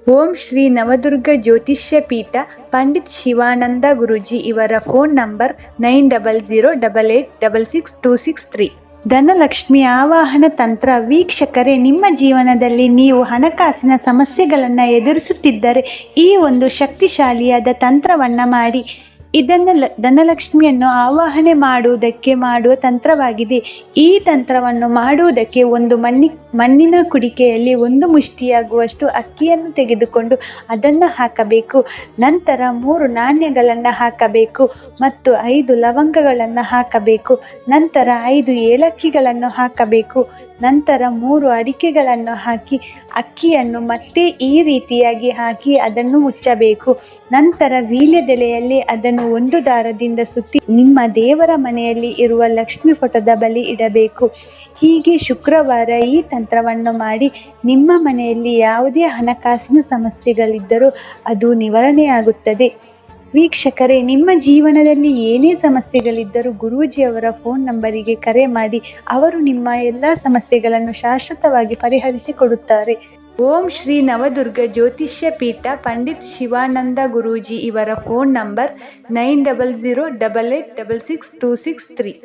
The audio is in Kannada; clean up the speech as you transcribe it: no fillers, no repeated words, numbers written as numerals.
ಓಂ ಶ್ರೀ ನವದುರ್ಗ ಜ್ಯೋತಿಷ್ಯ ಪೀಠ ಪಂಡಿತ್ ಶಿವಾನಂದ ಗುರೂಜಿ ಇವರ ಫೋನ್ ನಂಬರ್ 900888662663. ಧನಲಕ್ಷ್ಮಿ ಆವಾಹನ ತಂತ್ರ. ವೀಕ್ಷಕರೇ, ನಿಮ್ಮ ಜೀವನದಲ್ಲಿ ನೀವು ಹಣಕಾಸಿನ ಸಮಸ್ಯೆಗಳನ್ನು ಎದುರಿಸುತ್ತಿದ್ದರೆ ಈ ಒಂದು ಶಕ್ತಿಶಾಲಿಯಾದ ತಂತ್ರವನ್ನು ಮಾಡಿ. ಇದನ್ನು ಧನಲಕ್ಷ್ಮಿಯನ್ನು ಆವಾಹನೆ ಮಾಡುವ ತಂತ್ರವಾಗಿದೆ. ಈ ತಂತ್ರವನ್ನು ಮಾಡುವುದಕ್ಕೆ ಒಂದು ಮಣ್ಣಿನ ಕುಡಿಕೆಯಲ್ಲಿ 1 ಮುಷ್ಟಿಯಾಗುವಷ್ಟು ಅಕ್ಕಿಯನ್ನು ತೆಗೆದುಕೊಂಡು ಅದನ್ನು ಹಾಕಬೇಕು. ನಂತರ 3 ನಾಣ್ಯಗಳನ್ನು ಹಾಕಬೇಕು ಮತ್ತು 5 ಲವಂಗಗಳನ್ನು ಹಾಕಬೇಕು. ನಂತರ 5 ಏಲಕ್ಕಿಗಳನ್ನು ಹಾಕಬೇಕು. ನಂತರ 3 ಅಡಿಕೆಗಳನ್ನು ಹಾಕಿ ಅಕ್ಕಿಯನ್ನು ಮತ್ತೆ ಈ ರೀತಿಯಾಗಿ ಹಾಕಿ ಅದನ್ನು ಮುಚ್ಚಬೇಕು. ನಂತರ ವೀಳ್ಯದೆಲೆಯಲ್ಲಿ ಅದನ್ನು 1 ದಾರದಿಂದ ಸುತ್ತಿ ನಿಮ್ಮ ದೇವರ ಮನೆಯಲ್ಲಿ ಇರುವ ಲಕ್ಷ್ಮಿ ಫೋಟೋದ ಬಳಿ ಇಡಬೇಕು. ಹೀಗೆ ಶುಕ್ರವಾರ ಈ ತಂತ್ರವನ್ನು ಮಾಡಿ ನಿಮ್ಮ ಮನೆಯಲ್ಲಿ ಯಾವುದೇ ಹಣಕಾಸಿನ ಸಮಸ್ಯೆಗಳಿದ್ದರೂ ಅದು ನಿವಾರಣೆಯಾಗುತ್ತದೆ. ವೀಕ್ಷಕರೇ, ನಿಮ್ಮ ಜೀವನದಲ್ಲಿ ಏನೇ ಸಮಸ್ಯೆಗಳಿದ್ದರೂ ಗುರೂಜಿಯವರ ಫೋನ್ ನಂಬರಿಗೆ ಕರೆ ಮಾಡಿ. ಅವರು ನಿಮ್ಮ ಎಲ್ಲ ಸಮಸ್ಯೆಗಳನ್ನು ಶಾಶ್ವತವಾಗಿ ಪರಿಹರಿಸಿಕೊಡುತ್ತಾರೆ. ಓಂ ಶ್ರೀ ನವದುರ್ಗ ಜ್ಯೋತಿಷ್ಯ ಪೀಠ ಪಂಡಿತ್ ಶಿವಾನಂದ ಗುರೂಜಿ ಇವರ ಫೋನ್ ನಂಬರ್ 900888662663.